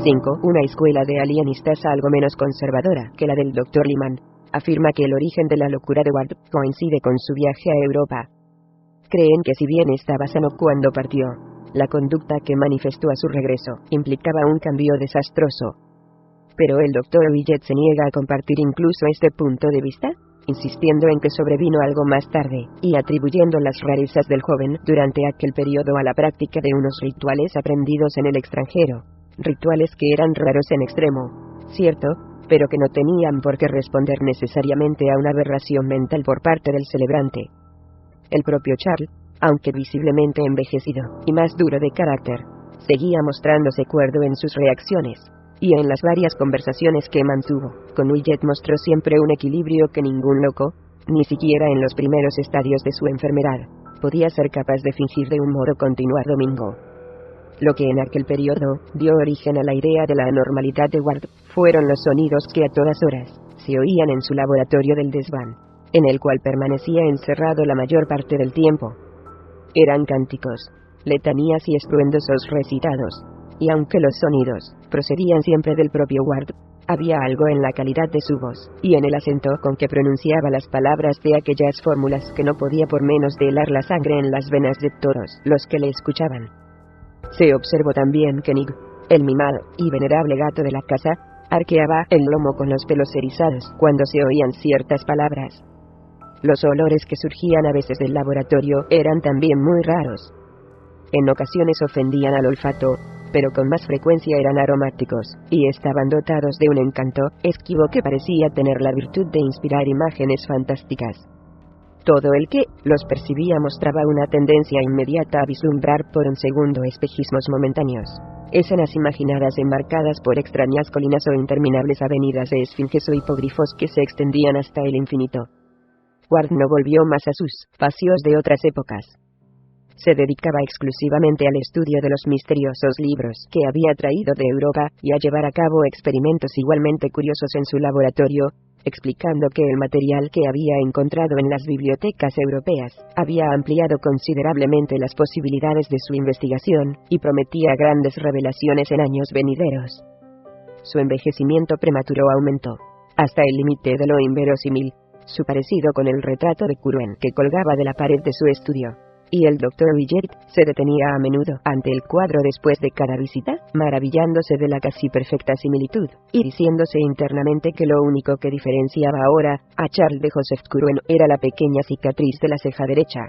5. Una escuela de alienistas algo menos conservadora que la del Dr. Lyman afirma que el origen de la locura de Ward coincide con su viaje a Europa. Creen que si bien estaba sano cuando partió, la conducta que manifestó a su regreso implicaba un cambio desastroso. Pero el Dr. Willett se niega a compartir incluso este punto de vista, insistiendo en que sobrevino algo más tarde, y atribuyendo las rarezas del joven durante aquel periodo a la práctica de unos rituales aprendidos en el extranjero. Rituales que eran raros en extremo, cierto, pero que no tenían por qué responder necesariamente a una aberración mental por parte del celebrante. El propio Charles, aunque visiblemente envejecido y más duro de carácter, seguía mostrándose cuerdo en sus reacciones, y en las varias conversaciones que mantuvo con Willett mostró siempre un equilibrio que ningún loco, ni siquiera en los primeros estadios de su enfermedad, podía ser capaz de fingir de un modo continuado. Lo que en aquel periodo dio origen a la idea de la anormalidad de Ward fueron los sonidos que a todas horas se oían en su laboratorio del desván, en el cual permanecía encerrado la mayor parte del tiempo. Eran cánticos, letanías y estruendosos recitados, y aunque los sonidos procedían siempre del propio Ward, había algo en la calidad de su voz y en el acento con que pronunciaba las palabras de aquellas fórmulas que no podía por menos de helar la sangre en las venas de todos los que le escuchaban. Se observó también que Nig, el mimado y venerable gato de la casa, arqueaba el lomo con los pelos erizados cuando se oían ciertas palabras. Los olores que surgían a veces del laboratorio eran también muy raros. En ocasiones ofendían al olfato, pero con más frecuencia eran aromáticos, y estaban dotados de un encanto esquivo que parecía tener la virtud de inspirar imágenes fantásticas. Todo el que los percibía mostraba una tendencia inmediata a vislumbrar por un segundo espejismos momentáneos, escenas imaginadas enmarcadas por extrañas colinas o interminables avenidas de esfinges o hipogrifos que se extendían hasta el infinito. Ward no volvió más a sus paseos de otras épocas. Se dedicaba exclusivamente al estudio de los misteriosos libros que había traído de Europa y a llevar a cabo experimentos igualmente curiosos en su laboratorio, explicando que el material que había encontrado en las bibliotecas europeas había ampliado considerablemente las posibilidades de su investigación y prometía grandes revelaciones en años venideros. Su envejecimiento prematuro aumentó hasta el límite de lo inverosímil, su parecido con el retrato de Curwen que colgaba de la pared de su estudio, y el Dr. Willett se detenía a menudo ante el cuadro después de cada visita, maravillándose de la casi perfecta similitud, y diciéndose internamente que lo único que diferenciaba ahora a Charles de Joseph Curwen era la pequeña cicatriz de la ceja derecha.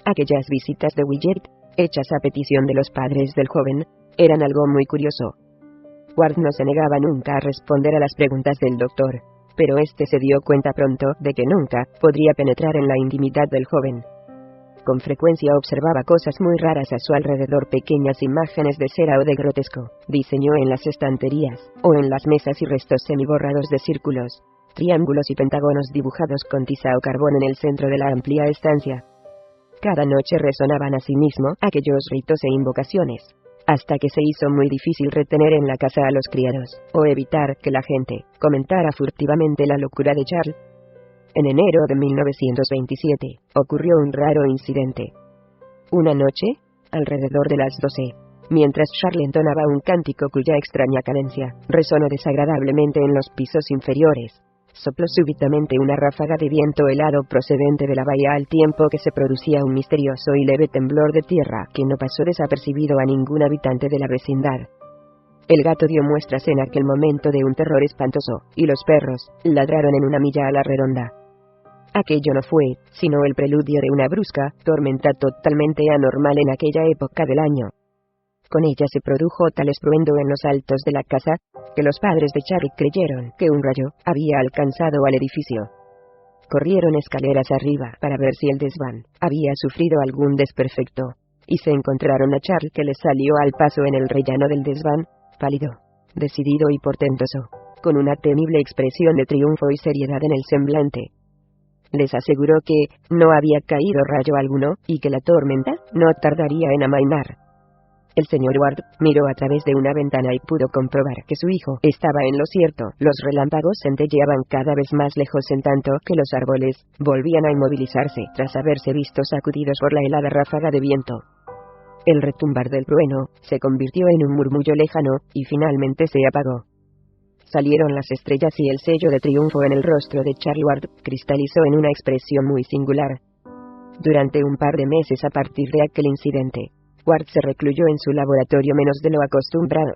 Aquellas visitas de Willett, hechas a petición de los padres del joven, eran algo muy curioso. Ward no se negaba nunca a responder a las preguntas del doctor, pero este se dio cuenta pronto de que nunca podría penetrar en la intimidad del joven. Con frecuencia observaba cosas muy raras a su alrededor, pequeñas imágenes de cera o de grotesco diseño en las estanterías, o en las mesas y restos semiborrados de círculos, triángulos y pentágonos dibujados con tiza o carbón en el centro de la amplia estancia. Cada noche resonaban asimismo aquellos ritos e invocaciones, hasta que se hizo muy difícil retener en la casa a los criados, o evitar que la gente comentara furtivamente la locura de Charles. En enero de 1927, ocurrió un raro incidente. Una noche, alrededor de las 12, mientras Charles entonaba un cántico cuya extraña cadencia resonó desagradablemente en los pisos inferiores, sopló súbitamente una ráfaga de viento helado procedente de la bahía al tiempo que se producía un misterioso y leve temblor de tierra que no pasó desapercibido a ningún habitante de la vecindad. El gato dio muestras en aquel momento de un terror espantoso, y los perros ladraron en una milla a la redonda. Aquello no fue sino el preludio de una brusca tormenta totalmente anormal en aquella época del año. Con ella se produjo tal estruendo en los altos de la casa, que los padres de Charlie creyeron que un rayo había alcanzado al edificio. Corrieron escaleras arriba para ver si el desván había sufrido algún desperfecto, y se encontraron a Charlie, que les salió al paso en el rellano del desván, pálido, decidido y portentoso, con una temible expresión de triunfo y seriedad en el semblante. Les aseguró que no había caído rayo alguno, y que la tormenta no tardaría en amainar. El señor Ward miró a través de una ventana y pudo comprobar que su hijo estaba en lo cierto. Los relámpagos centelleaban cada vez más lejos, en tanto que los árboles volvían a inmovilizarse tras haberse visto sacudidos por la helada ráfaga de viento. El retumbar del trueno se convirtió en un murmullo lejano, y finalmente se apagó. Salieron las estrellas y el sello de triunfo en el rostro de Charlie Ward cristalizó en una expresión muy singular. Durante un par de meses a partir de aquel incidente, Ward se recluyó en su laboratorio menos de lo acostumbrado.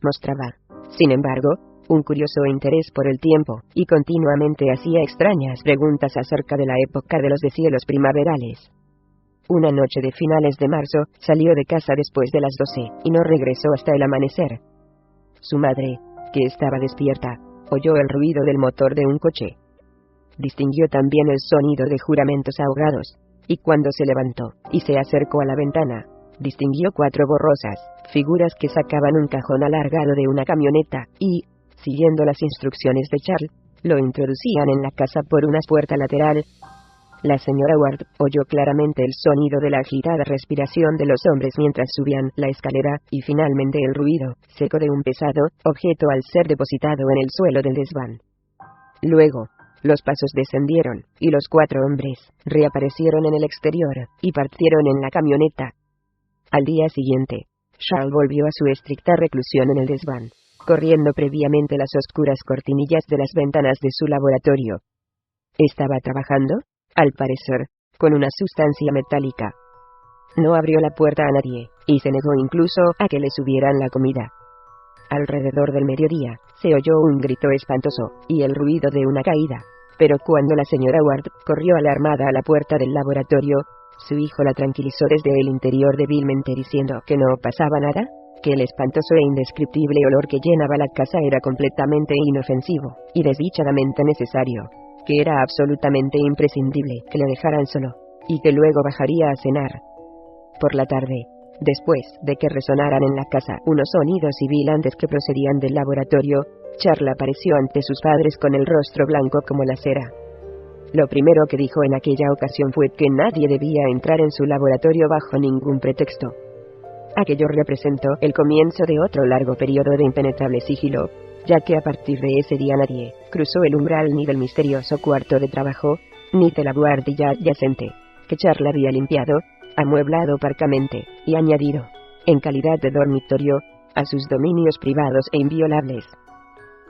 Mostraba, sin embargo, un curioso interés por el tiempo, y continuamente hacía extrañas preguntas acerca de la época de los deshielos primaverales. Una noche de finales de marzo, salió de casa después de las 12, y no regresó hasta el amanecer. Su madre, que estaba despierta, oyó el ruido del motor de un coche. Distinguió también el sonido de juramentos ahogados, y cuando se levantó, y se acercó a la ventana, distinguió 4 borrosas figuras que sacaban un cajón alargado de una camioneta, y, siguiendo las instrucciones de Charles, lo introducían en la casa por una puerta lateral. La señora Ward oyó claramente el sonido de la agitada respiración de los hombres mientras subían la escalera, y finalmente el ruido seco de un pesado objeto al ser depositado en el suelo del desván. Luego, los pasos descendieron, y los 4 hombres reaparecieron en el exterior, y partieron en la camioneta. Al día siguiente, Charles volvió a su estricta reclusión en el desván, corriendo previamente las oscuras cortinillas de las ventanas de su laboratorio. Estaba trabajando, al parecer, con una sustancia metálica. No abrió la puerta a nadie, y se negó incluso a que le subieran la comida. Alrededor del mediodía, se oyó un grito espantoso, y el ruido de una caída, pero cuando la señora Ward corrió alarmada a la puerta del laboratorio, su hijo la tranquilizó desde el interior débilmente diciendo que no pasaba nada, que el espantoso e indescriptible olor que llenaba la casa era completamente inofensivo, y desdichadamente necesario, que era absolutamente imprescindible que le dejaran solo, y que luego bajaría a cenar. Por la tarde, después de que resonaran en la casa unos sonidos sibilantes que procedían del laboratorio, Charles apareció ante sus padres con el rostro blanco como la cera. Lo primero que dijo en aquella ocasión fue que nadie debía entrar en su laboratorio bajo ningún pretexto. Aquello representó el comienzo de otro largo periodo de impenetrable sigilo, ya que a partir de ese día nadie cruzó el umbral ni del misterioso cuarto de trabajo, ni de la buhardilla adyacente, que Charles había limpiado, amueblado parcamente, y añadido, en calidad de dormitorio, a sus dominios privados e inviolables.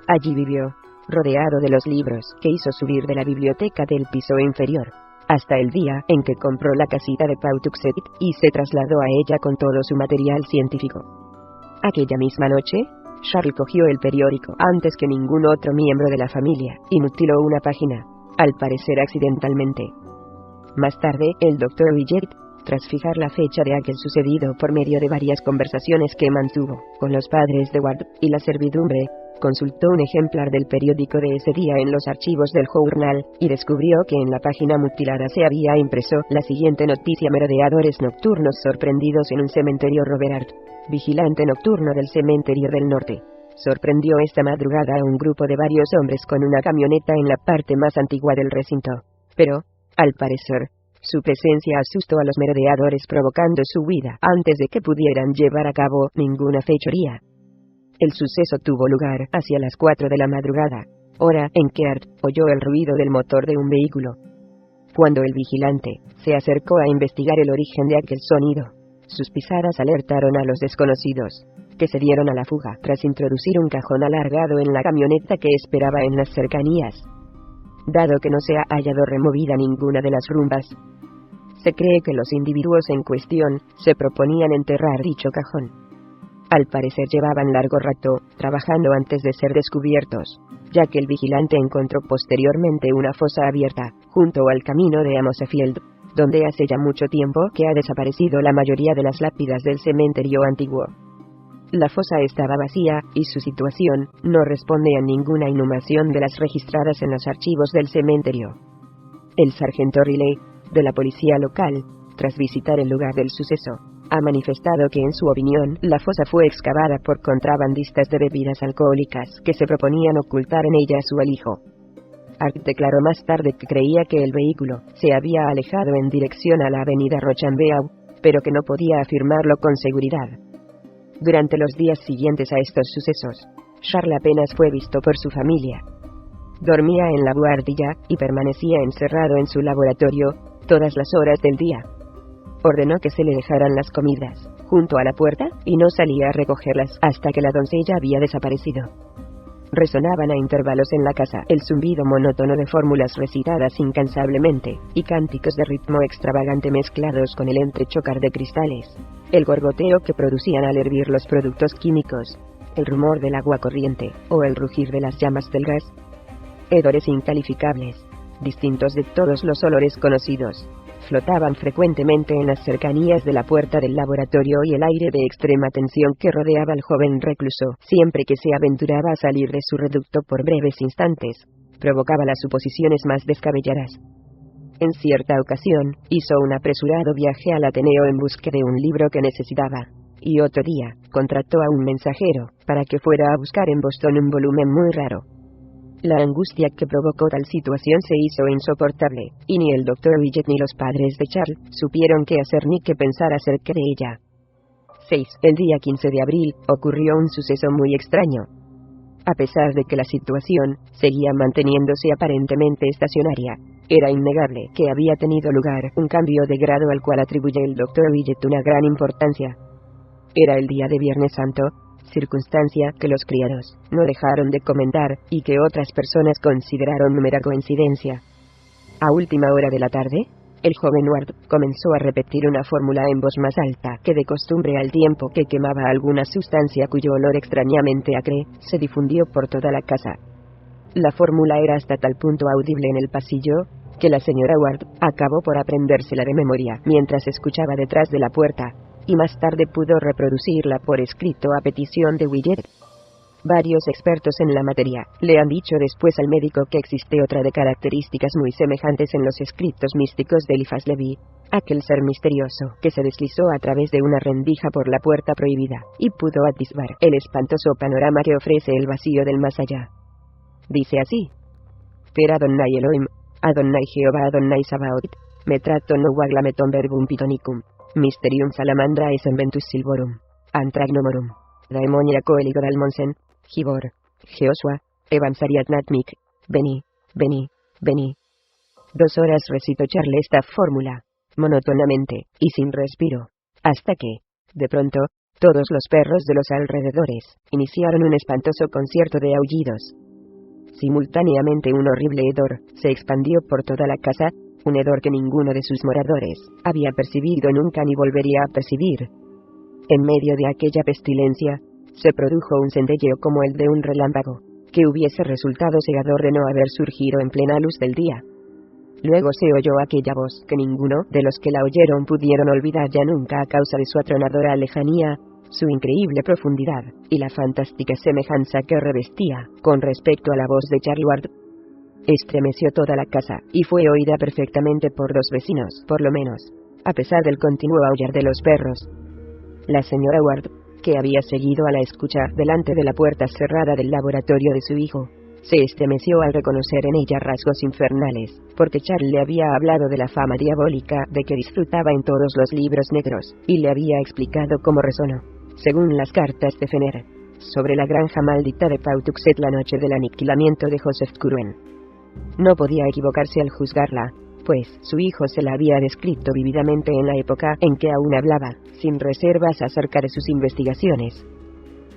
Allí vivió, rodeado de los libros que hizo subir de la biblioteca del piso inferior, hasta el día en que compró la casita de Pawtuxet y se trasladó a ella con todo su material científico. Aquella misma noche, Charles cogió el periódico antes que ningún otro miembro de la familia, y mutiló una página, al parecer accidentalmente. Más tarde, el Dr. Willett, tras fijar la fecha de aquel sucedido por medio de varias conversaciones que mantuvo con los padres de Ward y la servidumbre, consultó un ejemplar del periódico de ese día en los archivos del Journal, y descubrió que en la página mutilada se había impreso la siguiente noticia: merodeadores nocturnos sorprendidos en un cementerio. Robert, vigilante nocturno del cementerio del norte, sorprendió esta madrugada a un grupo de varios hombres con una camioneta en la parte más antigua del recinto. Pero, al parecer, su presencia asustó a los merodeadores provocando su huida antes de que pudieran llevar a cabo ninguna fechoría. El suceso tuvo lugar hacia las 4 de la madrugada, hora en que Art oyó el ruido del motor de un vehículo. Cuando el vigilante se acercó a investigar el origen de aquel sonido, sus pisadas alertaron a los desconocidos, que se dieron a la fuga tras introducir un cajón alargado en la camioneta que esperaba en las cercanías. Dado que no se ha hallado removida ninguna de las rumbas, se cree que los individuos en cuestión se proponían enterrar dicho cajón. Al parecer llevaban largo rato trabajando antes de ser descubiertos, ya que el vigilante encontró posteriormente una fosa abierta junto al camino de Amosefield, donde hace ya mucho tiempo que ha desaparecido la mayoría de las lápidas del cementerio antiguo. La fosa estaba vacía, y su situación no responde a ninguna inhumación de las registradas en los archivos del cementerio. El sargento Riley, de la policía local, tras visitar el lugar del suceso, ha manifestado que en su opinión la fosa fue excavada por contrabandistas de bebidas alcohólicas que se proponían ocultar en ella su alijo. Art declaró más tarde que creía que el vehículo se había alejado en dirección a la avenida Rochambeau, pero que no podía afirmarlo con seguridad. Durante los días siguientes a estos sucesos, Charles apenas fue visto por su familia. Dormía en la buhardilla y permanecía encerrado en su laboratorio todas las horas del día. ordenó que se le dejaran las comidas junto a la puerta, y no salía a recogerlas hasta que la doncella había desaparecido. Resonaban a intervalos en la casa el zumbido monótono de fórmulas recitadas incansablemente, y cánticos de ritmo extravagante mezclados con el entrechocar de cristales, el gorgoteo que producían al hervir los productos químicos, el rumor del agua corriente, o el rugir de las llamas del gas. Hedores incalificables, distintos de todos los olores conocidos, flotaban frecuentemente en las cercanías de la puerta del laboratorio, y el aire de extrema tensión que rodeaba al joven recluso siempre que se aventuraba a salir de su reducto por breves instantes, provocaba las suposiciones más descabelladas. En cierta ocasión, hizo un apresurado viaje al Ateneo en busca de un libro que necesitaba, y otro día, contrató a un mensajero para que fuera a buscar en Boston un volumen muy raro. La angustia que provocó tal situación se hizo insoportable, y ni el Dr. Widget ni los padres de Charles supieron qué hacer ni qué pensar acerca de ella. 6. El día 15 de abril, ocurrió un suceso muy extraño. A pesar de que la situación seguía manteniéndose aparentemente estacionaria, era innegable que había tenido lugar un cambio de grado al cual atribuye el Dr. Widget una gran importancia. Era el día de Viernes Santo, circunstancia que los criados no dejaron de comentar, y que otras personas consideraron mera coincidencia. A última hora de la tarde, el joven Ward comenzó a repetir una fórmula en voz más alta que de costumbre, al tiempo que quemaba alguna sustancia cuyo olor extrañamente acre se difundió por toda la casa. La fórmula era hasta tal punto audible en el pasillo, que la señora Ward acabó por aprendérsela de memoria mientras escuchaba detrás de la puerta, y más tarde pudo reproducirla por escrito a petición de Widget. Varios expertos en la materia le han dicho después al médico que existe otra de características muy semejantes en los escritos místicos de Eliphas Levi, aquel ser misterioso que se deslizó a través de una rendija por la puerta prohibida, y pudo atisbar el espantoso panorama que ofrece el vacío del más allá. Dice así: Per Adonai Elohim, Adonai Jehová Adonai Sabaoth, metrato no waglameton verbum pitonicum, mysterium salamandra es inventus silvorum, antragnomorum, daemonia coeligo dalmonsen, Gibor, Jeosua, Evansariat natmic, vení, vení, vení. 2 horas recitó Charles esta fórmula, monótonamente, y sin respiro, hasta que, de pronto, todos los perros de los alrededores iniciaron un espantoso concierto de aullidos. Simultáneamente un horrible hedor se expandió por toda la casa, un hedor que ninguno de sus moradores había percibido nunca ni volvería a percibir. En medio de aquella pestilencia, se produjo un centelleo como el de un relámpago, que hubiese resultado cegador de no haber surgido en plena luz del día. Luego se oyó aquella voz que ninguno de los que la oyeron pudieron olvidar ya nunca a causa de su atronadora lejanía, su increíble profundidad, y la fantástica semejanza que revestía con respecto a la voz de Charles Ward. Estremeció toda la casa, y fue oída perfectamente por 2 vecinos, por lo menos, a pesar del continuo aullar de los perros. La señora Ward, que había seguido a la escucha delante de la puerta cerrada del laboratorio de su hijo, se estremeció al reconocer en ella rasgos infernales, porque Charles le había hablado de la fama diabólica de que disfrutaba en todos los libros negros, y le había explicado cómo resonó, según las cartas de Fener, sobre la granja maldita de Pawtuxet la noche del aniquilamiento de Joseph Curwen. No podía equivocarse al juzgarla, pues su hijo se la había descrito vívidamente en la época en que aún hablaba, sin reservas acerca de sus investigaciones.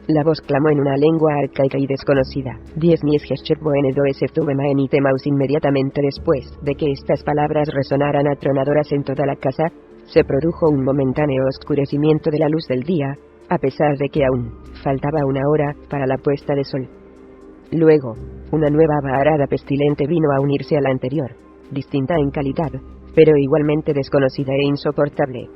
La voz clamó en una lengua arcaica y desconocida: Dies mies gescher boenedo eseftuema enitemaus. Inmediatamente después de que estas palabras resonaran atronadoras en toda la casa, se produjo un momentáneo oscurecimiento de la luz del día, a pesar de que aún faltaba 1 hora para la puesta de sol. Luego, una nueva vaharada pestilente vino a unirse a la anterior, distinta en calidad, pero igualmente desconocida e insoportable.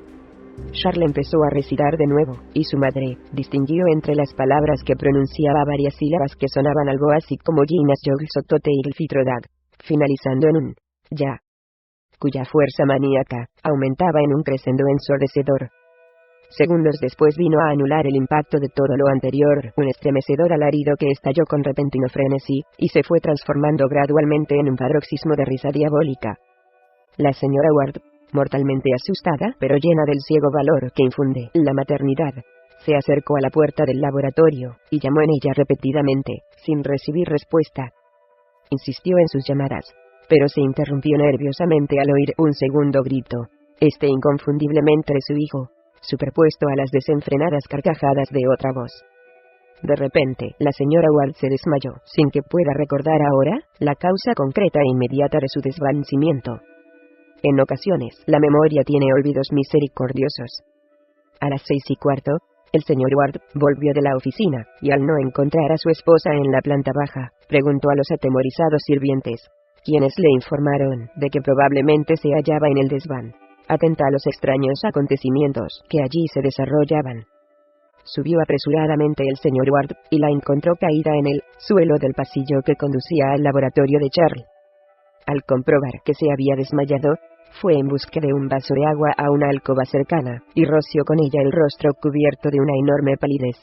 Charles empezó a recitar de nuevo, y su madre distinguió entre las palabras que pronunciaba varias sílabas que sonaban algo así como Ginas Jogsotote y Fitrodag, finalizando en un ya, cuya fuerza maníaca aumentaba en un crescendo ensordecedor. Segundos después vino a anular el impacto de todo lo anterior, un estremecedor alarido que estalló con repentino frenesí, y se fue transformando gradualmente en un paroxismo de risa diabólica. La señora Ward, mortalmente asustada, pero llena del ciego valor que infunde la maternidad, se acercó a la puerta del laboratorio, y llamó en ella repetidamente, sin recibir respuesta. Insistió en sus llamadas, pero se interrumpió nerviosamente al oír un segundo grito, inconfundiblemente de su hijo, superpuesto a las desenfrenadas carcajadas de otra voz. De repente, la señora Ward se desmayó, sin que pueda recordar ahora la causa concreta e inmediata de su desvanecimiento. En ocasiones, la memoria tiene olvidos misericordiosos. A las 6:15, el señor Ward volvió de la oficina, y al no encontrar a su esposa en la planta baja, preguntó a los atemorizados sirvientes, quienes le informaron de que probablemente se hallaba en el desván, atenta a los extraños acontecimientos que allí se desarrollaban. Subió apresuradamente el señor Ward, y la encontró caída en el suelo del pasillo que conducía al laboratorio de Charles. Al comprobar que se había desmayado, fue en busca de un vaso de agua a una alcoba cercana, y roció con ella el rostro cubierto de una enorme palidez.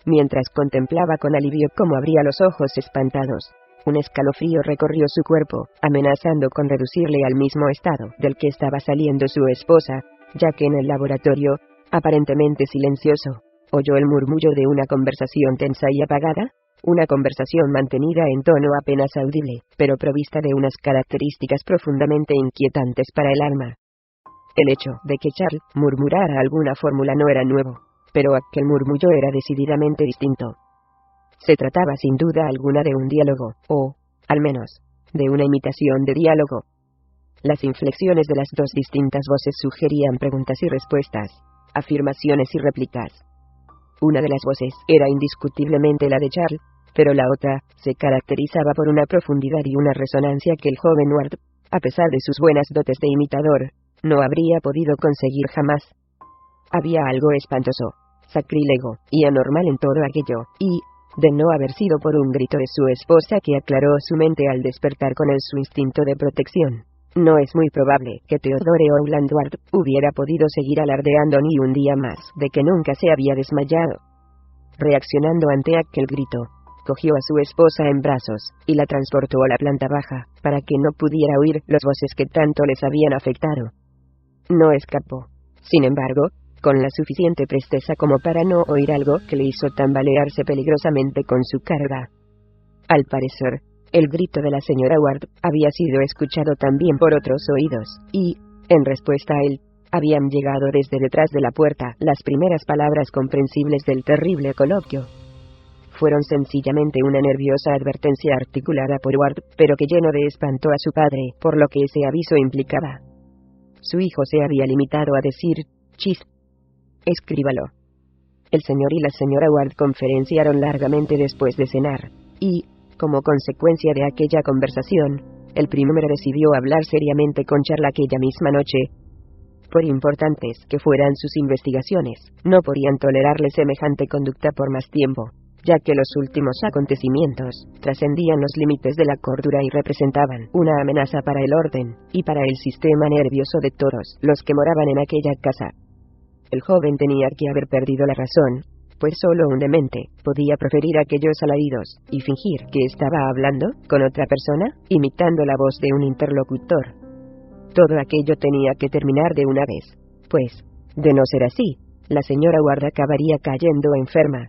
Mientras contemplaba con alivio cómo abría los ojos espantados, un escalofrío recorrió su cuerpo, amenazando con reducirle al mismo estado del que estaba saliendo su esposa, ya que en el laboratorio, aparentemente silencioso, oyó el murmullo de una conversación tensa y apagada, una conversación mantenida en tono apenas audible, pero provista de unas características profundamente inquietantes para el alma. El hecho de que Charles murmurara alguna fórmula no era nuevo, pero aquel murmullo era decididamente distinto. Se trataba sin duda alguna de un diálogo, o, al menos, de una imitación de diálogo. Las inflexiones de las dos distintas voces sugerían preguntas y respuestas, afirmaciones y réplicas. Una de las voces era indiscutiblemente la de Charles, pero la otra se caracterizaba por una profundidad y una resonancia que el joven Ward, a pesar de sus buenas dotes de imitador, no habría podido conseguir jamás. Había algo espantoso, sacrílego y anormal en todo aquello, y, de no haber sido por un grito de su esposa que aclaró su mente al despertar con él su instinto de protección, no es muy probable que Theodore Howland Ward hubiera podido seguir alardeando ni un día más de que nunca se había desmayado. Reaccionando ante aquel grito, cogió a su esposa en brazos, y la transportó a la planta baja, para que no pudiera oír las voces que tanto les habían afectado. No escapó, sin embargo, con la suficiente presteza como para no oír algo que le hizo tambalearse peligrosamente con su carga. Al parecer, el grito de la señora Ward había sido escuchado también por otros oídos, y, en respuesta a él, habían llegado desde detrás de la puerta las primeras palabras comprensibles del terrible coloquio. Fueron sencillamente una nerviosa advertencia articulada por Ward, pero que llenó de espanto a su padre, por lo que ese aviso implicaba. Su hijo se había limitado a decir, «Chis. Escríbalo». El señor y la señora Ward conferenciaron largamente después de cenar, y, como consecuencia de aquella conversación, el primero decidió hablar seriamente con Charles aquella misma noche. Por importantes que fueran sus investigaciones, no podían tolerarle semejante conducta por más tiempo, ya que los últimos acontecimientos trascendían los límites de la cordura y representaban una amenaza para el orden y para el sistema nervioso de todos los que moraban en aquella casa. El joven tenía que haber perdido la razón, pues solo un demente podía proferir aquellos alaridos y fingir que estaba hablando con otra persona, imitando la voz de un interlocutor. Todo aquello tenía que terminar de una vez, pues, de no ser así, la señora Ward acabaría cayendo enferma.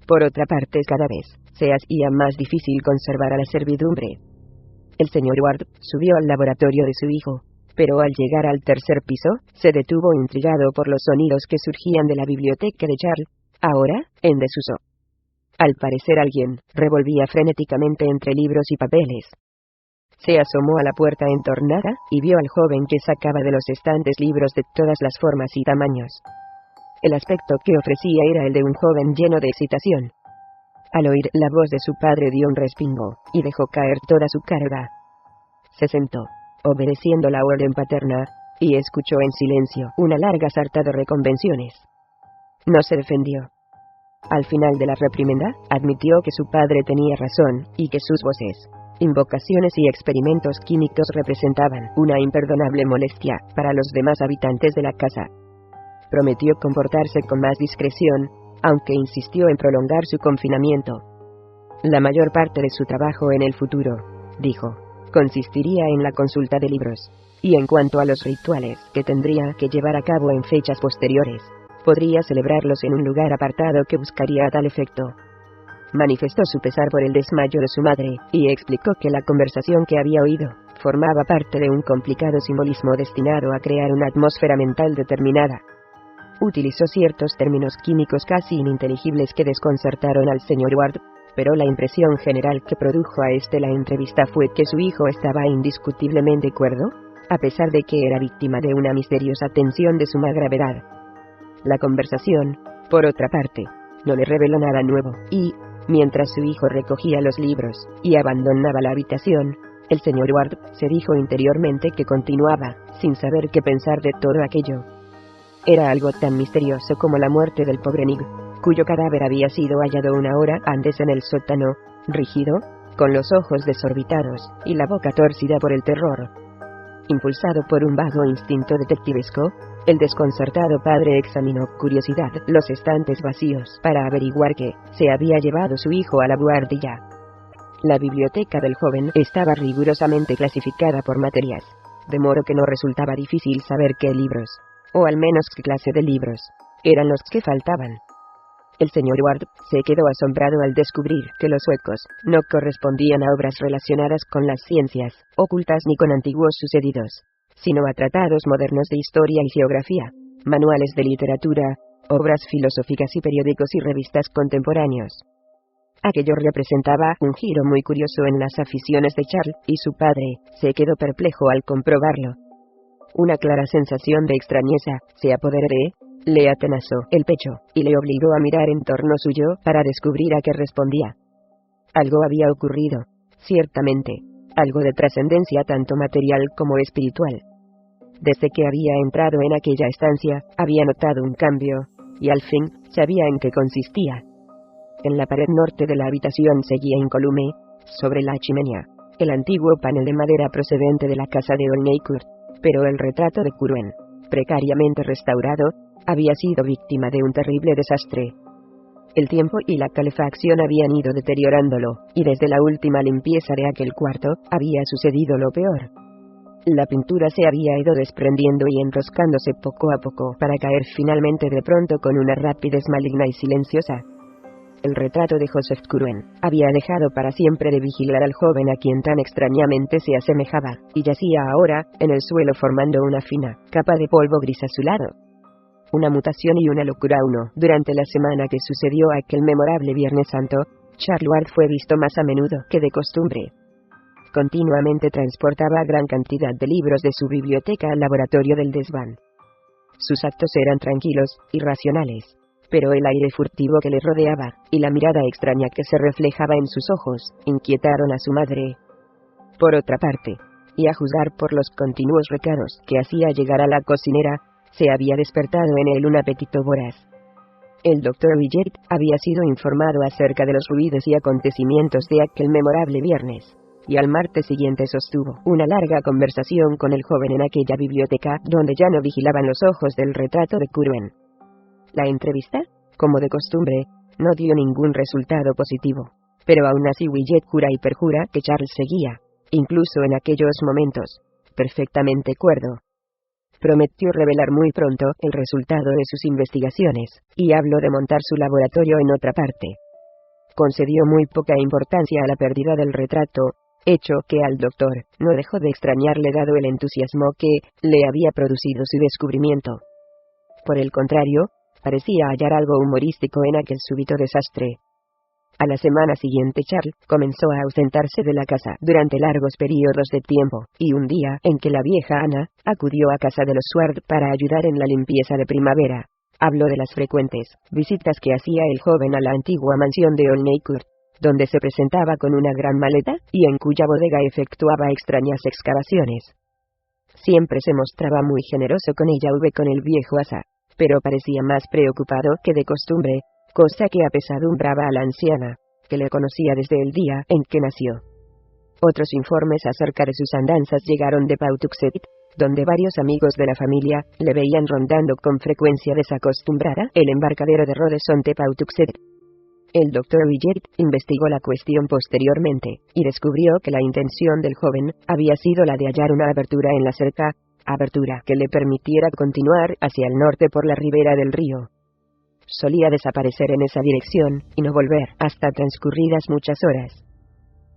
Por otra parte, cada vez se hacía más difícil conservar a la servidumbre. El señor Ward subió al laboratorio de su hijo, pero al llegar al tercer piso, se detuvo intrigado por los sonidos que surgían de la biblioteca de Charles, ahora en desuso. Al parecer alguien revolvía frenéticamente entre libros y papeles. Se asomó a la puerta entornada, y vio al joven que sacaba de los estantes libros de todas las formas y tamaños. El aspecto que ofrecía era el de un joven lleno de excitación. Al oír la voz de su padre dio un respingo, y dejó caer toda su carga. Se sentó, obedeciendo la orden paterna, y escuchó en silencio una larga sarta de reconvenciones. No se defendió. Al final de la reprimenda, admitió que su padre tenía razón, y que sus voces, invocaciones y experimentos químicos representaban una imperdonable molestia para los demás habitantes de la casa. Prometió comportarse con más discreción, aunque insistió en prolongar su confinamiento. La mayor parte de su trabajo en el futuro, dijo, consistiría en la consulta de libros, y en cuanto a los rituales que tendría que llevar a cabo en fechas posteriores, podría celebrarlos en un lugar apartado que buscaría a tal efecto. Manifestó su pesar por el desmayo de su madre, y explicó que la conversación que había oído formaba parte de un complicado simbolismo destinado a crear una atmósfera mental determinada. Utilizó ciertos términos químicos casi ininteligibles que desconcertaron al señor Ward, pero la impresión general que produjo a la entrevista fue que su hijo estaba indiscutiblemente cuerdo, a pesar de que era víctima de una misteriosa tensión de suma gravedad. La conversación, por otra parte, no le reveló nada nuevo, y, mientras su hijo recogía los libros y abandonaba la habitación, el señor Ward se dijo interiormente que continuaba, sin saber qué pensar de todo aquello. Era algo tan misterioso como la muerte del pobre Nick, cuyo cadáver había sido hallado una hora antes en el sótano, rígido, con los ojos desorbitados y la boca torcida por el terror. Impulsado por un vago instinto detectivesco, el desconcertado padre examinó curiosidad los estantes vacíos para averiguar qué se había llevado su hijo a la buhardilla. La biblioteca del joven estaba rigurosamente clasificada por materias, de modo que no resultaba difícil saber qué libros, o al menos qué clase de libros, eran los que faltaban. El señor Ward se quedó asombrado al descubrir que los huecos no correspondían a obras relacionadas con las ciencias ocultas ni con antiguos sucedidos, sino a tratados modernos de historia y geografía, manuales de literatura, obras filosóficas y periódicos y revistas contemporáneos. Aquello representaba un giro muy curioso en las aficiones de Charles, y su padre se quedó perplejo al comprobarlo. Una clara sensación de extrañeza se apoderó de él, le atenazó el pecho, y le obligó a mirar en torno suyo para descubrir a qué respondía. Algo había ocurrido, ciertamente, algo de trascendencia tanto material como espiritual. Desde que había entrado en aquella estancia, había notado un cambio, y al fin, sabía en qué consistía. En la pared norte de la habitación seguía incólume, sobre la chimenea, el antiguo panel de madera procedente de la casa de Olneycourt, pero el retrato de Curwen, precariamente restaurado, había sido víctima de un terrible desastre. El tiempo y la calefacción habían ido deteriorándolo, y desde la última limpieza de aquel cuarto, había sucedido lo peor. La pintura se había ido desprendiendo y enroscándose poco a poco para caer finalmente de pronto con una rapidez maligna y silenciosa. El retrato de Joseph Curwen había dejado para siempre de vigilar al joven a quien tan extrañamente se asemejaba, y yacía ahora, en el suelo formando una fina capa de polvo gris azulado. Una mutación y una locura uno. Durante la semana que sucedió a aquel memorable Viernes Santo, Charles Ward fue visto más a menudo que de costumbre. Continuamente transportaba gran cantidad de libros de su biblioteca al laboratorio del desván. Sus actos eran tranquilos y racionales, pero el aire furtivo que le rodeaba, y la mirada extraña que se reflejaba en sus ojos, inquietaron a su madre. Por otra parte, y a juzgar por los continuos recados que hacía llegar a la cocinera, se había despertado en él un apetito voraz. El doctor Villet había sido informado acerca de los ruidos y acontecimientos de aquel memorable viernes, y al martes siguiente sostuvo una larga conversación con el joven en aquella biblioteca donde ya no vigilaban los ojos del retrato de Curwen. La entrevista, como de costumbre, no dio ningún resultado positivo, pero aún así Villet jura y perjura que Charles seguía, incluso en aquellos momentos, perfectamente cuerdo. Prometió revelar muy pronto el resultado de sus investigaciones, y habló de montar su laboratorio en otra parte. Concedió muy poca importancia a la pérdida del retrato, hecho que al doctor no dejó de extrañarle dado el entusiasmo que le había producido su descubrimiento. Por el contrario, parecía hallar algo humorístico en aquel súbito desastre. A la semana siguiente Charles comenzó a ausentarse de la casa durante largos periodos de tiempo, y un día en que la vieja Ana acudió a casa de los Sward para ayudar en la limpieza de primavera, habló de las frecuentes visitas que hacía el joven a la antigua mansión de Olneycourt, donde se presentaba con una gran maleta, y en cuya bodega efectuaba extrañas excavaciones. Siempre se mostraba muy generoso con ella con el viejo asa, pero parecía más preocupado que de costumbre, cosa que apesadumbraba a la anciana, que le conocía desde el día en que nació. Otros informes acerca de sus andanzas llegaron de Pawtuxet, donde varios amigos de la familia le veían rondando con frecuencia desacostumbrada el embarcadero de Rodeson de Pawtuxet. El doctor Villet investigó la cuestión posteriormente, y descubrió que la intención del joven había sido la de hallar una abertura en la cerca, abertura que le permitiera continuar hacia el norte por la ribera del río. Solía desaparecer en esa dirección, y no volver hasta transcurridas muchas horas.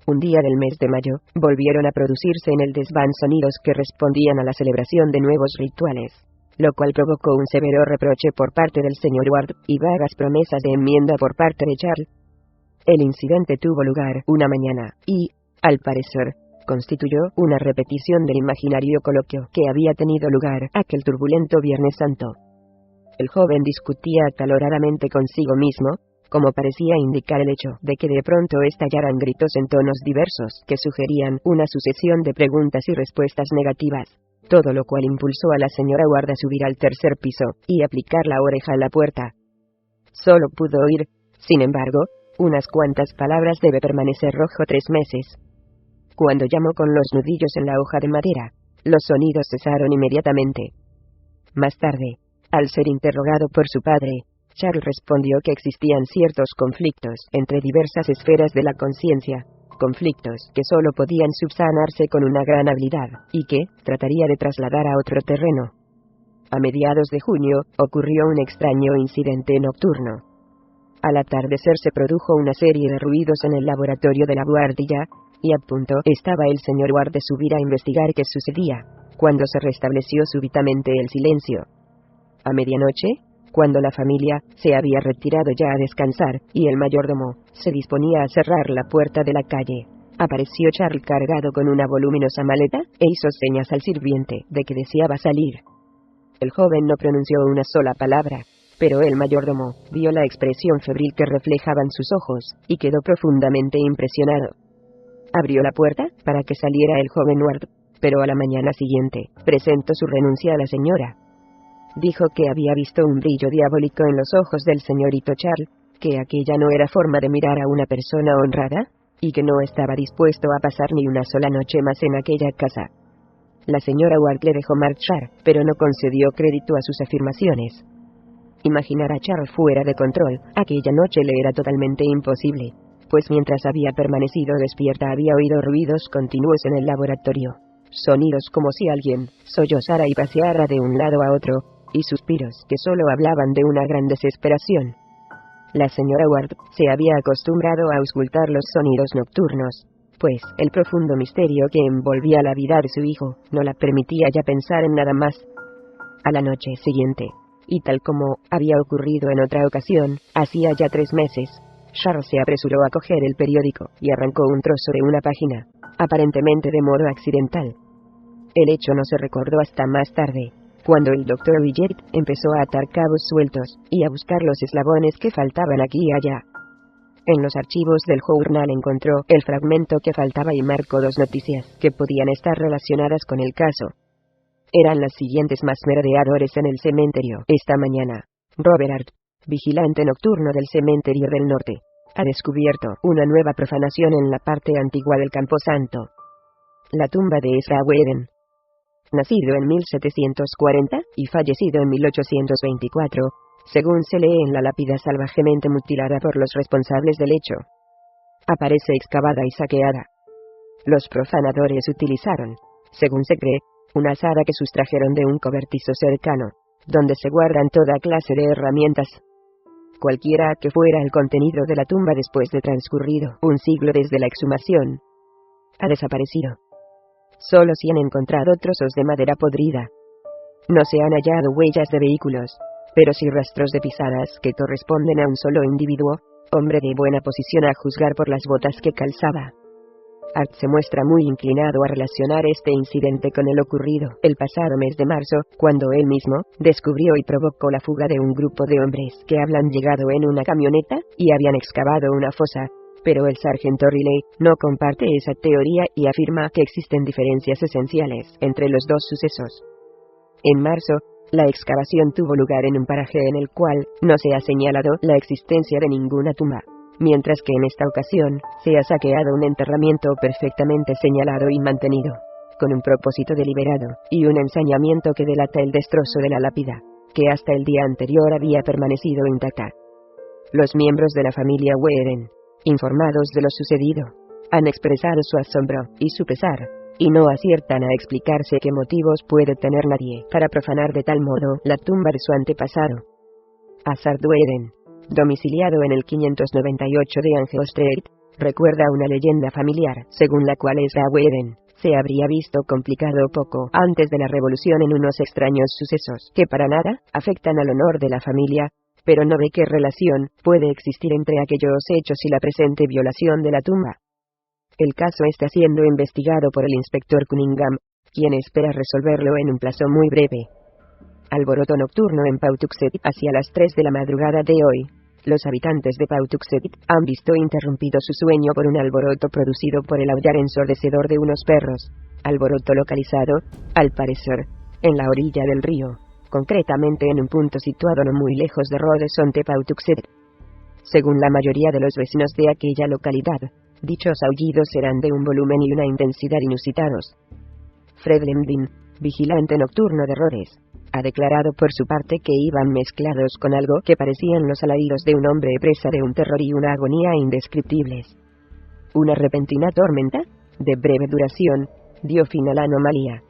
Un día del mes de mayo, volvieron a producirse en el desván sonidos que respondían a la celebración de nuevos rituales, lo cual provocó un severo reproche por parte del señor Ward, y vagas promesas de enmienda por parte de Charles. El incidente tuvo lugar una mañana, y, al parecer, constituyó una repetición del imaginario coloquio que había tenido lugar aquel turbulento Viernes Santo. El joven discutía acaloradamente consigo mismo, como parecía indicar el hecho de que de pronto estallaran gritos en tonos diversos que sugerían una sucesión de preguntas y respuestas negativas, todo lo cual impulsó a la señora Ward a subir al tercer piso y aplicar la oreja a la puerta. Solo pudo oír, sin embargo, unas cuantas palabras "debe permanecer rojo 3 meses. Cuando llamó con los nudillos en la hoja de madera, los sonidos cesaron inmediatamente. Más tarde, al ser interrogado por su padre, Charles respondió que existían ciertos conflictos entre diversas esferas de la conciencia, conflictos que solo podían subsanarse con una gran habilidad, y que trataría de trasladar a otro terreno. A mediados de junio, ocurrió un extraño incidente nocturno. Al atardecer se produjo una serie de ruidos en el laboratorio de la buhardilla, y a punto estaba el señor Ward de subir a investigar qué sucedía, cuando se restableció súbitamente el silencio. A medianoche, cuando la familia se había retirado ya a descansar, y el mayordomo se disponía a cerrar la puerta de la calle, apareció Charles cargado con una voluminosa maleta, e hizo señas al sirviente de que deseaba salir. El joven no pronunció una sola palabra, pero el mayordomo vio la expresión febril que reflejaban sus ojos, y quedó profundamente impresionado. Abrió la puerta para que saliera el joven Ward, pero a la mañana siguiente presentó su renuncia a la señora. Dijo que había visto un brillo diabólico en los ojos del señorito Charles, que aquella no era forma de mirar a una persona honrada, y que no estaba dispuesto a pasar ni una sola noche más en aquella casa. La señora Ward le dejó marchar, pero no concedió crédito a sus afirmaciones. Imaginar a Charles fuera de control aquella noche le era totalmente imposible, pues mientras había permanecido despierta había oído ruidos continuos en el laboratorio, sonidos como si alguien sollozara y paseara de un lado a otro, y suspiros que solo hablaban de una gran desesperación. La señora Ward se había acostumbrado a auscultar los sonidos nocturnos, pues el profundo misterio que envolvía la vida de su hijo no la permitía ya pensar en nada más. A la noche siguiente, y tal como había ocurrido en otra ocasión, hacía ya 3 meses, Charles se apresuró a coger el periódico y arrancó un trozo de una página, aparentemente de modo accidental. El hecho no se recordó hasta más tarde, cuando el doctor Villet empezó a atar cabos sueltos y a buscar los eslabones que faltaban aquí y allá. En los archivos del journal encontró el fragmento que faltaba y marcó 2 noticias que podían estar relacionadas con el caso. Eran las siguientes: más merodeadores en el cementerio. Esta mañana, Robert Hart, vigilante nocturno del cementerio del norte, ha descubierto una nueva profanación en la parte antigua del camposanto. La tumba de Ezra Whedon, nacido en 1740 y fallecido en 1824, según se lee en la lápida salvajemente mutilada por los responsables del hecho, aparece excavada y saqueada. Los profanadores utilizaron, según se cree, una azada que sustrajeron de un cobertizo cercano, donde se guardan toda clase de herramientas. Cualquiera que fuera el contenido de la tumba después de transcurrido un siglo desde la exhumación, ha desaparecido. Solo se han encontrado trozos de madera podrida. No se han hallado huellas de vehículos, pero sí rastros de pisadas que corresponden a un solo individuo, hombre de buena posición a juzgar por las botas que calzaba. Hart se muestra muy inclinado a relacionar este incidente con el ocurrido el pasado mes de marzo, cuando él mismo descubrió y provocó la fuga de un grupo de hombres que habían llegado en una camioneta y habían excavado una fosa. Pero el sargento Riley no comparte esa teoría y afirma que existen diferencias esenciales entre los dos sucesos. En marzo, la excavación tuvo lugar en un paraje en el cual no se ha señalado la existencia de ninguna tumba, mientras que en esta ocasión se ha saqueado un enterramiento perfectamente señalado y mantenido, con un propósito deliberado y un ensañamiento que delata el destrozo de la lápida, que hasta el día anterior había permanecido intacta. Los miembros de la familia Whedon, informados de lo sucedido, han expresado su asombro y su pesar, y no aciertan a explicarse qué motivos puede tener nadie para profanar de tal modo la tumba de su antepasado. Hazard Whedon, domiciliado en el 598 de Angel Street, recuerda una leyenda familiar, según la cual Ezra Whedon se habría visto complicado poco antes de la revolución en unos extraños sucesos que para nada afectan al honor de la familia, pero no ve qué relación puede existir entre aquellos hechos y la presente violación de la tumba. El caso está siendo investigado por el inspector Cunningham, quien espera resolverlo en un plazo muy breve. Alboroto nocturno en Pawtuxet hacia las 3 de la madrugada de hoy. Los habitantes de Pawtuxet han visto interrumpido su sueño por un alboroto producido por el aullar ensordecedor de unos perros. Alboroto localizado, al parecer, en la orilla del río, concretamente en un punto situado no muy lejos de Rodesonte Pawtuxet. Según la mayoría de los vecinos de aquella localidad, dichos aullidos serán de un volumen y una intensidad inusitados. Fred Lemdin, vigilante nocturno de Rhodes, ha declarado por su parte que iban mezclados con algo que parecían los alaridos de un hombre presa de un terror y una agonía indescriptibles. Una repentina tormenta, de breve duración, dio fin a la anomalía.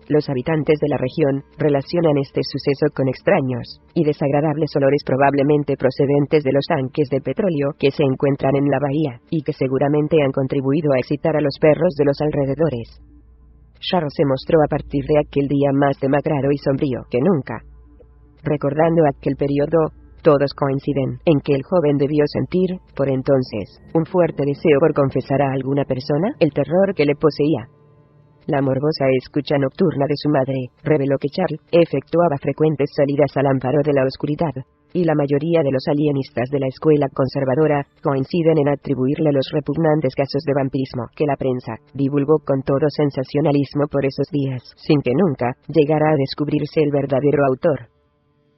Los habitantes de la región relacionan este suceso con extraños y desagradables olores probablemente procedentes de los tanques de petróleo que se encuentran en la bahía, y que seguramente han contribuido a excitar a los perros de los alrededores. Charles se mostró a partir de aquel día más demacrado y sombrío que nunca. Recordando aquel periodo, todos coinciden en que el joven debió sentir, por entonces, un fuerte deseo por confesar a alguna persona el terror que le poseía. La morbosa escucha nocturna de su madre reveló que Charles efectuaba frecuentes salidas al amparo de la oscuridad, y la mayoría de los alienistas de la escuela conservadora coinciden en atribuirle los repugnantes casos de vampirismo que la prensa divulgó con todo sensacionalismo por esos días, sin que nunca llegara a descubrirse el verdadero autor.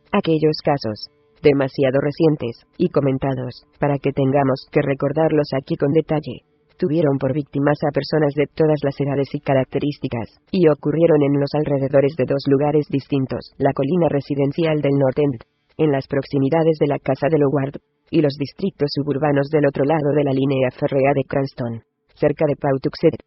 Aquellos casos, demasiado recientes y comentados para que tengamos que recordarlos aquí con detalle, tuvieron por víctimas a personas de todas las edades y características, y ocurrieron en los alrededores de dos lugares distintos: la colina residencial del North End, en las proximidades de la casa de Loward, y los distritos suburbanos del otro lado de la línea férrea de Cranston, cerca de Pawtuxet.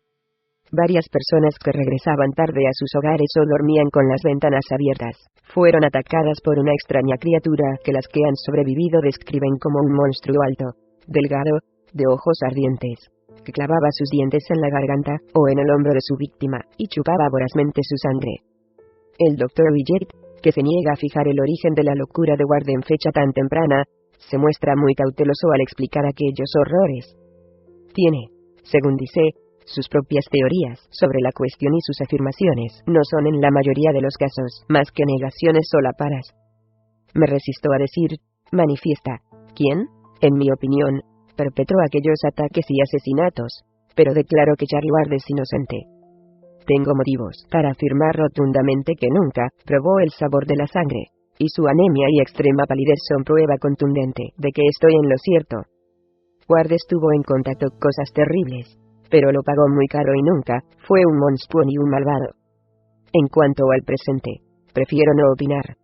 Varias personas que regresaban tarde a sus hogares o dormían con las ventanas abiertas, fueron atacadas por una extraña criatura que las que han sobrevivido describen como un monstruo alto, delgado, de ojos ardientes, que clavaba sus dientes en la garganta o en el hombro de su víctima, y chupaba vorazmente su sangre. El Dr. Willett, que se niega a fijar el origen de la locura de Ward en fecha tan temprana, se muestra muy cauteloso al explicar aquellos horrores. Tiene, según dice, sus propias teorías sobre la cuestión y sus afirmaciones no son en la mayoría de los casos más que negaciones solapadas. Me resisto a decir, manifiesta, quién, en mi opinión, perpetró aquellos ataques y asesinatos, pero declaro que Charlie Ward es inocente. Tengo motivos para afirmar rotundamente que nunca probó el sabor de la sangre, y su anemia y extrema palidez son prueba contundente de que estoy en lo cierto. Ward estuvo en contacto con cosas terribles, pero lo pagó muy caro y nunca fue un monstruo ni un malvado. En cuanto al presente, prefiero no opinar.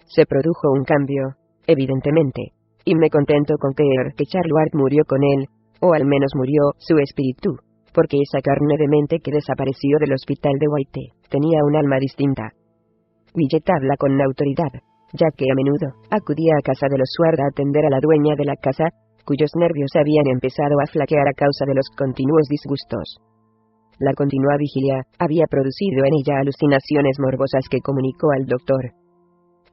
Se produjo un cambio, evidentemente, y me contento con creer que Charlie Ward murió con él, o al menos murió su espíritu, porque esa carne demente que desapareció del hospital de White tenía un alma distinta. Willett habla con autoridad, ya que a menudo acudía a casa de los Ward a atender a la dueña de la casa, cuyos nervios habían empezado a flaquear a causa de los continuos disgustos. La continua vigilia había producido en ella alucinaciones morbosas que comunicó al doctor.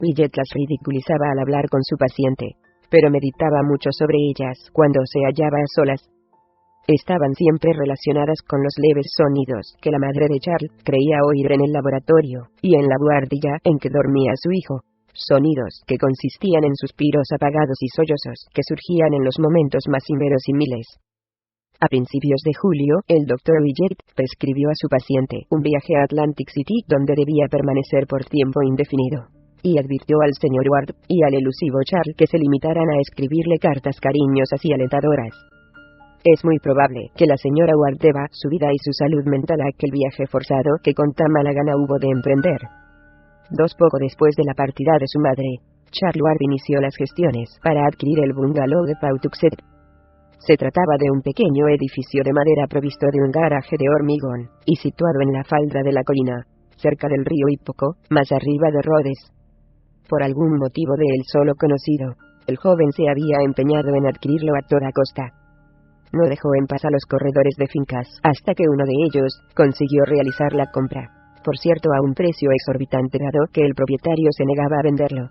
Willett las ridiculizaba al hablar con su paciente, pero meditaba mucho sobre ellas cuando se hallaba a solas. Estaban siempre relacionadas con los leves sonidos que la madre de Charles creía oír en el laboratorio y en la buhardilla en que dormía su hijo, sonidos que consistían en suspiros apagados y sollozos que surgían en los momentos más inverosímiles. A principios de julio, el Dr. Willett prescribió a su paciente un viaje a Atlantic City donde debía permanecer por tiempo indefinido, y advirtió al señor Ward y al elusivo Charles que se limitaran a escribirle cartas cariñosas y alentadoras. Es muy probable que la señora Ward deba su vida y su salud mental a aquel viaje forzado que con tan mala gana hubo de emprender. Poco después de la partida de su madre, Charles Ward inició las gestiones para adquirir el bungalow de Pawtuxet. Se trataba de un pequeño edificio de madera provisto de un garaje de hormigón, y situado en la falda de la colina, cerca del río y poco más arriba de Rhodes. Por algún motivo de él solo conocido, el joven se había empeñado en adquirirlo a toda costa. no dejó en paz a los corredores de fincas hasta que uno de ellos consiguió realizar la compra, por cierto a un precio exorbitante dado que el propietario se negaba a venderlo.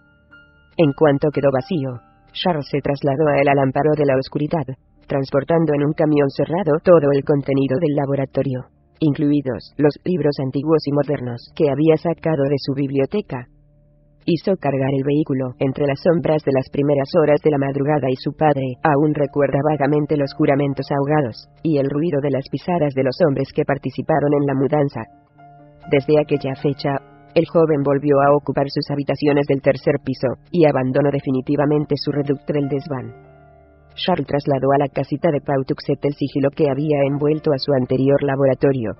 En cuanto quedó vacío, Charles se trasladó a él al amparo de la oscuridad, transportando en un camión cerrado todo el contenido del laboratorio, incluidos los libros antiguos y modernos que había sacado de su biblioteca. Hizo cargar el vehículo entre las sombras de las primeras horas de la madrugada y su padre aún recuerda vagamente los juramentos ahogados y el ruido de las pisadas de los hombres que participaron en la mudanza. Desde aquella fecha, el joven volvió a ocupar sus habitaciones del tercer piso y abandonó definitivamente su reducto del desván. Charles trasladó a la casita de Pawtuxet el sigilo que había envuelto a su anterior laboratorio.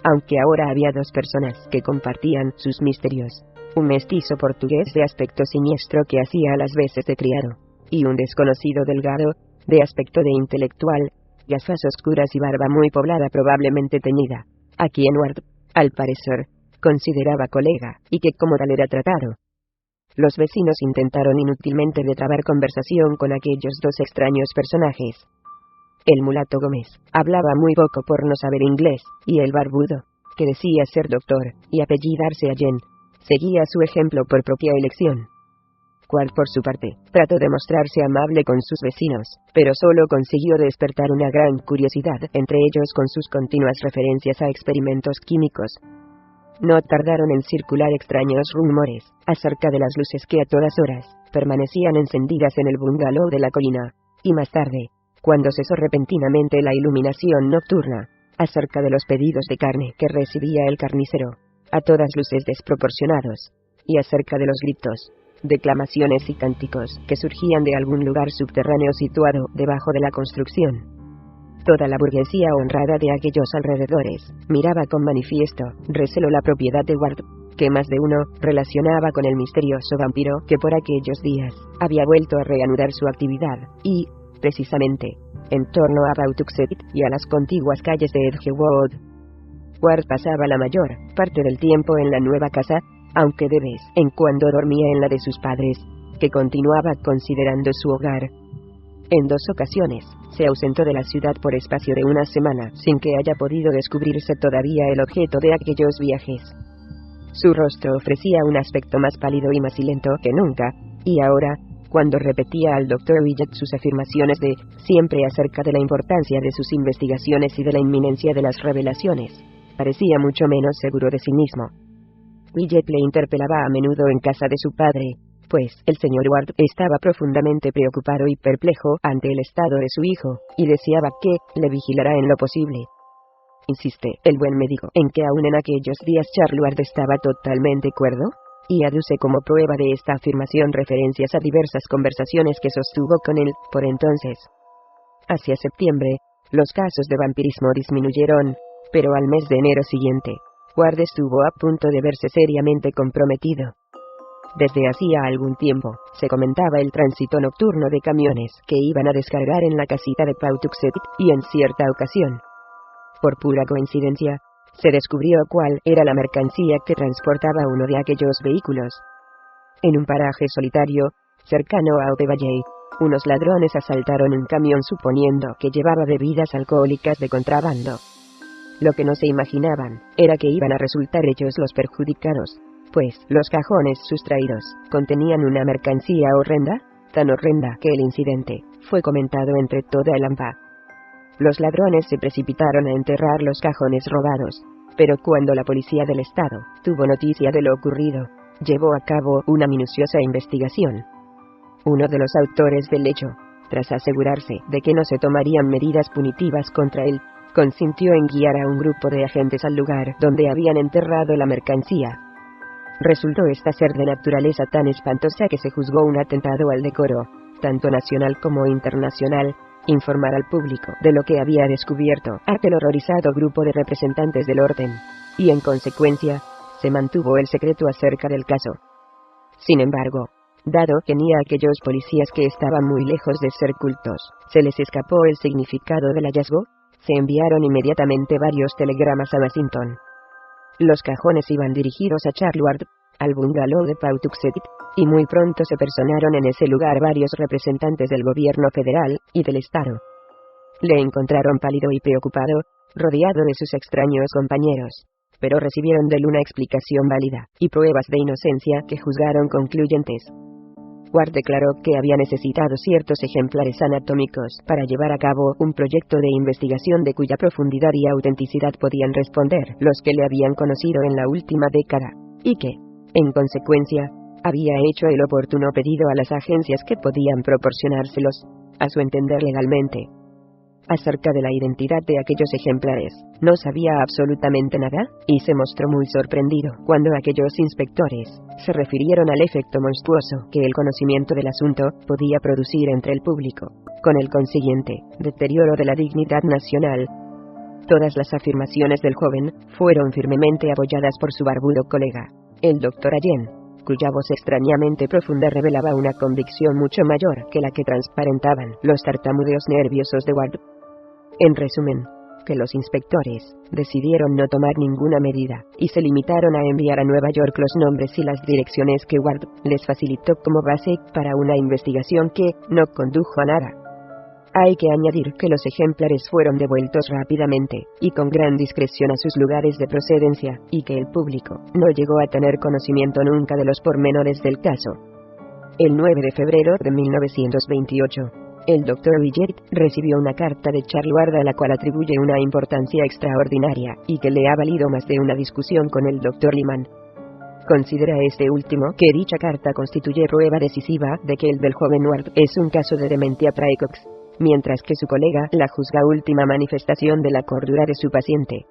Aunque ahora había dos personas que compartían sus misterios: un mestizo portugués de aspecto siniestro que hacía a las veces de criado, y un desconocido delgado, de aspecto de intelectual, gafas oscuras y barba muy poblada probablemente teñida, a quien Ward, al parecer, consideraba colega, y que como tal era tratado. Los vecinos intentaron inútilmente destrabar conversación con aquellos dos extraños personajes. El mulato Gómez hablaba muy poco por no saber inglés, y el barbudo, que decía ser doctor y apellidarse Allen, seguía su ejemplo por propia elección. Ward, por su parte, trató de mostrarse amable con sus vecinos, pero solo consiguió despertar una gran curiosidad entre ellos con sus continuas referencias a experimentos químicos. No tardaron en circular extraños rumores acerca de las luces que a todas horas permanecían encendidas en el bungalow de la colina, y más tarde, cuando cesó repentinamente la iluminación nocturna, acerca de los pedidos de carne que recibía el carnicero, a todas luces desproporcionados, y acerca de los gritos, declamaciones y cánticos que surgían de algún lugar subterráneo situado debajo de la construcción. Toda la burguesía honrada de aquellos alrededores miraba con manifiesto recelo la propiedad de Ward, que más de uno relacionaba con el misterioso vampiro que por aquellos días había vuelto a reanudar su actividad, y, precisamente, en torno a Pawtuxet y a las contiguas calles de Edgewood. Ward pasaba la mayor parte del tiempo en la nueva casa, aunque de vez en cuando dormía en la de sus padres, que continuaba considerando su hogar. En 2 ocasiones, se ausentó de la ciudad por espacio de una semana, sin que haya podido descubrirse todavía el objeto de aquellos viajes. Su rostro ofrecía un aspecto más pálido y macilento que nunca, y ahora, cuando repetía al Dr. Widget sus afirmaciones de siempre acerca de la importancia de sus investigaciones y de la inminencia de las revelaciones, parecía mucho menos seguro de sí mismo. Widget le interpelaba a menudo en casa de su padre, pues el señor Ward estaba profundamente preocupado y perplejo ante el estado de su hijo, y deseaba que le vigilara en lo posible. Insiste el buen médico en que aún en aquellos días Charles Ward estaba totalmente cuerdo, y aduce como prueba de esta afirmación referencias a diversas conversaciones que sostuvo con él por entonces. Hacia septiembre, los casos de vampirismo disminuyeron, pero al mes de enero siguiente, Ward estuvo a punto de verse seriamente comprometido. Desde hacía algún tiempo, se comentaba el tránsito nocturno de camiones que iban a descargar en la casita de Pawtuxet, y en cierta ocasión, por pura coincidencia, se descubrió cuál era la mercancía que transportaba uno de aquellos vehículos. En un paraje solitario, cercano a Ote Valley, unos ladrones asaltaron un camión suponiendo que llevaba bebidas alcohólicas de contrabando. Lo que no se imaginaban era que iban a resultar ellos los perjudicados, pues los cajones sustraídos contenían una mercancía horrenda, tan horrenda que el incidente fue comentado entre toda el AMPA. Los ladrones se precipitaron a enterrar los cajones robados, pero cuando la policía del estado tuvo noticia de lo ocurrido, llevó a cabo una minuciosa investigación. Uno de los autores del hecho, tras asegurarse de que no se tomarían medidas punitivas contra él, consintió en guiar a un grupo de agentes al lugar donde habían enterrado la mercancía. Resultó esta ser de naturaleza tan espantosa que se juzgó un atentado al decoro, tanto nacional como internacional, informar al público de lo que había descubierto aquel horrorizado grupo de representantes del orden, y en consecuencia, se mantuvo el secreto acerca del caso. Sin embargo, dado que ni a aquellos policías que estaban muy lejos de ser cultos se les escapó el significado del hallazgo, se enviaron inmediatamente varios telegramas a Washington. Los cajones iban dirigidos a Charles Ward, al bungalow de Pawtuxet, y muy pronto se personaron en ese lugar varios representantes del gobierno federal y del estado. Le encontraron pálido y preocupado, rodeado de sus extraños compañeros. Pero recibieron de él una explicación válida, y pruebas de inocencia que juzgaron concluyentes. Ward declaró que había necesitado ciertos ejemplares anatómicos para llevar a cabo un proyecto de investigación de cuya profundidad y autenticidad podían responder los que le habían conocido en la última década, y que, en consecuencia, había hecho el oportuno pedido a las agencias que podían proporcionárselos, a su entender legalmente. Acerca de la identidad de aquellos ejemplares, no sabía absolutamente nada, y se mostró muy sorprendido cuando aquellos inspectores se refirieron al efecto monstruoso que el conocimiento del asunto podía producir entre el público, con el consiguiente deterioro de la dignidad nacional. Todas las afirmaciones del joven fueron firmemente apoyadas por su barbudo colega, el Dr. Allen, cuya voz extrañamente profunda revelaba una convicción mucho mayor que la que transparentaban los tartamudeos nerviosos de Ward. En resumen, que los inspectores decidieron no tomar ninguna medida, y se limitaron a enviar a Nueva York los nombres y las direcciones que Ward les facilitó como base para una investigación que no condujo a nada. Hay que añadir que los ejemplares fueron devueltos rápidamente, y con gran discreción a sus lugares de procedencia, y que el público no llegó a tener conocimiento nunca de los pormenores del caso. El 9 de febrero de 1928, el Dr. Willett recibió una carta de Charles Ward a la cual atribuye una importancia extraordinaria, y que le ha valido más de una discusión con el Dr. Lyman. Considera este último que dicha carta constituye prueba decisiva de que el del joven Ward es un caso de dementia praecox, mientras que su colega la juzga última manifestación de la cordura de su paciente.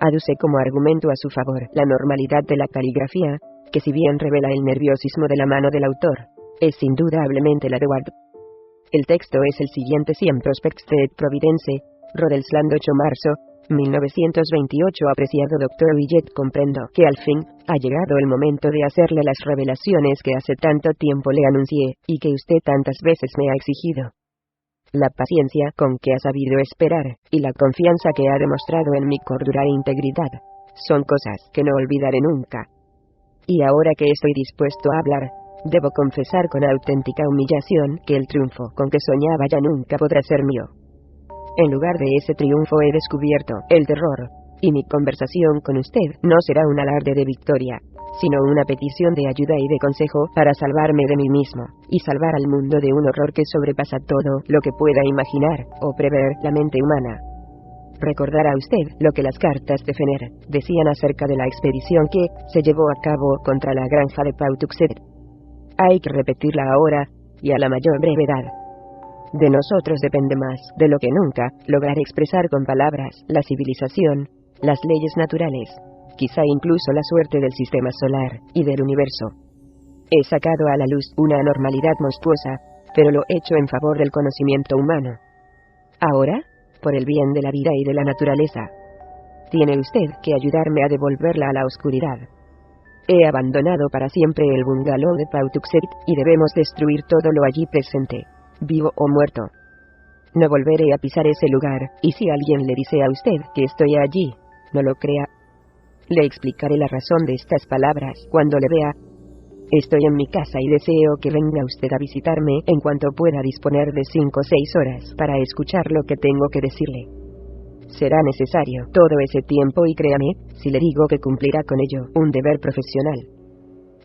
Aduce como argumento a su favor la normalidad de la caligrafía, que si bien revela el nerviosismo de la mano del autor, es indudablemente la de Ward. El texto es el siguiente: Siem prospected Providence, Rodelsland 8 marzo, 1928. Apreciado Dr. Willett, comprendo que al fin ha llegado el momento de hacerle las revelaciones que hace tanto tiempo le anuncié, y que usted tantas veces me ha exigido. La paciencia con que ha sabido esperar, y la confianza que ha demostrado en mi cordura e integridad, son cosas que no olvidaré nunca. Y ahora que estoy dispuesto a hablar, debo confesar con auténtica humillación que el triunfo con que soñaba ya nunca podrá ser mío. En lugar de ese triunfo he descubierto el terror, y mi conversación con usted no será un alarde de victoria, sino una petición de ayuda y de consejo para salvarme de mí mismo, y salvar al mundo de un horror que sobrepasa todo lo que pueda imaginar o prever la mente humana. Recordará usted lo que las cartas de Fener decían acerca de la expedición que se llevó a cabo contra la granja de Pawtuxet. Hay que repetirla ahora, y a la mayor brevedad. De nosotros depende más de lo que nunca lograr expresar con palabras la civilización, las leyes naturales, quizá incluso la suerte del sistema solar y del universo. He sacado a la luz una anormalidad monstruosa, pero lo he hecho en favor del conocimiento humano. Ahora, por el bien de la vida y de la naturaleza, tiene usted que ayudarme a devolverla a la oscuridad. He abandonado para siempre el bungalow de Pawtuxet, y debemos destruir todo lo allí presente, vivo o muerto. No volveré a pisar ese lugar, y si alguien le dice a usted que estoy allí, no lo crea. Le explicaré la razón de estas palabras cuando le vea. Estoy en mi casa y deseo que venga usted a visitarme en cuanto pueda disponer de 5 o 6 horas para escuchar lo que tengo que decirle. Será necesario todo ese tiempo y créame, si le digo que cumplirá con ello un deber profesional.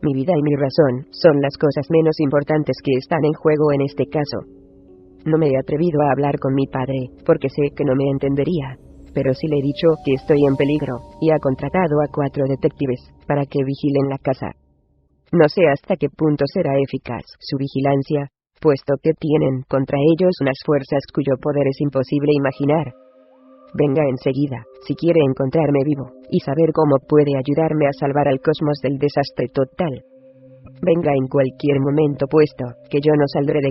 Mi vida y mi razón son las cosas menos importantes que están en juego en este caso. No me he atrevido a hablar con mi padre, porque sé que no me entendería, pero sí le he dicho que estoy en peligro, y ha contratado a 4 detectives para que vigilen la casa. No sé hasta qué punto será eficaz su vigilancia, puesto que tienen contra ellos unas fuerzas cuyo poder es imposible imaginar. Venga enseguida, si quiere encontrarme vivo, y saber cómo puede ayudarme a salvar al cosmos del desastre total. Venga en cualquier momento, puesto que yo no saldré de